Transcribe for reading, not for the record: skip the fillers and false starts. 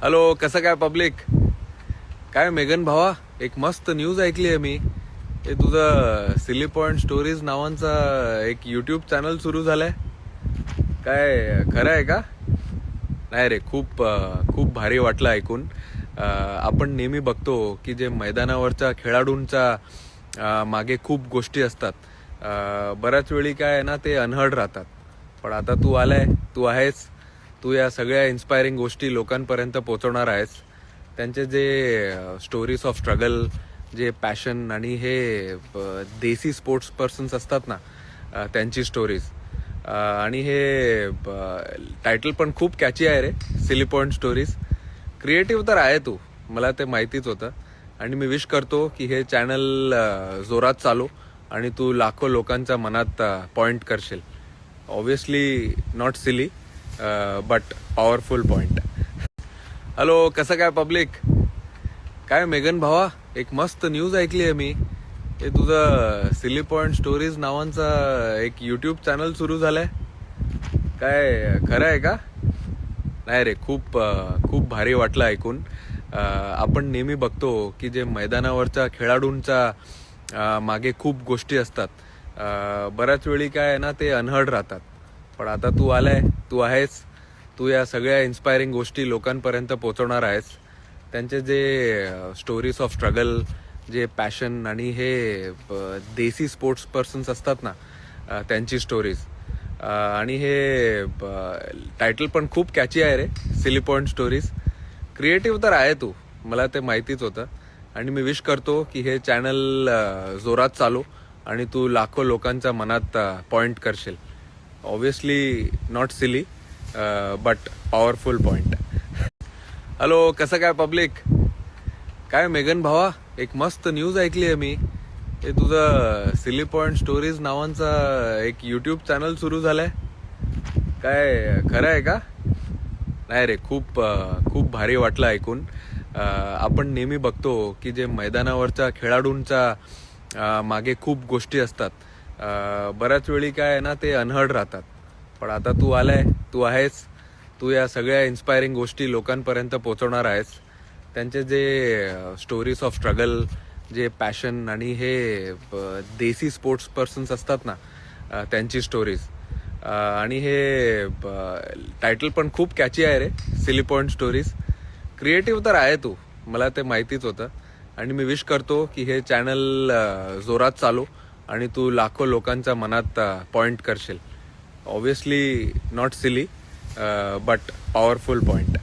Hello, कसं काय public? काय मेगन भावा, एक मस्त न्यूज ऐकली आहे मी. हे तुझं सिली पॉइंट स्टोरीज नावांचा एक यूट्यूब चॅनल सुरू झालाय. काय खरं आहे का? नाही रे, खूप खूप भारी वाटलं ऐकून. आपण नेहमी बघतो की जे मैदानावरच्या खेळाडूंच्या मागे खूप गोष्टी असतात. बऱ्याच वेळी काय आहे ना, ते अनहर्ड राहतात. पण आता तू आलाय, तू आहेस, तू या सगळ्या इन्स्पायरिंग गोष्टी लोकांपर्यंत पोहोचवणार आहेस. त्यांचे जे स्टोरीज ऑफ स्ट्रगल, जे पॅशन आणि हे देसी स्पोर्ट्स पर्सन्स असतात ना, त्यांची स्टोरीज. आणि हे टायटल पण खूप कॅची आहे रे, सिली पॉइंट स्टोरीज. क्रिएटिव्ह तर आहे तू, मला ते माहितीच होतं. आणि मी विश करतो की हे चॅनल जोरात चालू आणि तू लाखो लोकांच्या मनात पॉइंट करशील. Obviously not silly but powerful point. Hello, कसं काय पब्लिक? काय मेगन भावा, एक मस्त न्यूज ऐकली आहे मी. हे तुझं सिली पॉइंट स्टोरीज नावांचा एक यूट्यूब चॅनल सुरू झालाय. काय खरं आहे का? नाही रे, खूप खूप भारी वाटलं ऐकून. आपण नेहमी बघतो की जे मैदानावरच्या खेळाडूंच्या मागे खूप गोष्टी असतात. बऱ्याच वेळी काय आहे ना, ते अनहर्ड राहतात. पण आता तू आलाय, तू आहेस, तू या सगळ्या इन्स्पायरिंग गोष्टी लोकांपर्यंत पोहोचवणार आहेस. त्यांचे जे स्टोरीज ऑफ स्ट्रगल, जे पॅशन आणि हे देसी स्पोर्ट्स पर्सन्स असतात ना, त्यांची स्टोरीज. आणि हे टायटल पण खूप कॅची आहे रे, सिली पॉइंट स्टोरीज. क्रिएटिव्ह तर आहे तू, मला ते माहितीच होतं. आणि मी विश करतो की हे चॅनल जोरात चालू आणि तू लाखो लोकांच्या मनात पॉइंट करशील. Obviously not silly but powerful point. Hello, कसं काय पब्लिक? काय मेगन भावा, एक मस्त न्यूज ऐकली आहे मी. हे तुझं सिली पॉइंट स्टोरीज नावांचा एक यूट्यूब चॅनल सुरू झालाय. काय खरं आहे का? नाही रे, खूप खूप भारी वाटलं ऐकून. आपण नेहमी बघतो की जे मैदानावरच्या खेळाडूंच्या मागे खूप गोष्टी असतात. बऱ्याच वेळी काय आहे ना, ते अनहर्ड राहतात. पण आता तू आलाय, तू आहेस, तू या सगळ्या इन्स्पायरिंग गोष्टी लोकांपर्यंत पोहोचवणार आहेस. त्यांचे जे स्टोरीज ऑफ स्ट्रगल, जे पॅशन आणि हे देसी स्पोर्ट्स पर्सन्स असतात ना, त्यांची स्टोरीज. आणि हे टायटल पण खूप कॅची आहे रे, सिली पॉइंट स्टोरीज. क्रिएटिव्ह तर आहे तू, मला ते माहितीच होतं. आणि मी विश करतो की हे चॅनल जोरात चालू आणि तू लाखो लोकांच्या मनात पॉइंट करशील. Obviously not silly but powerful point.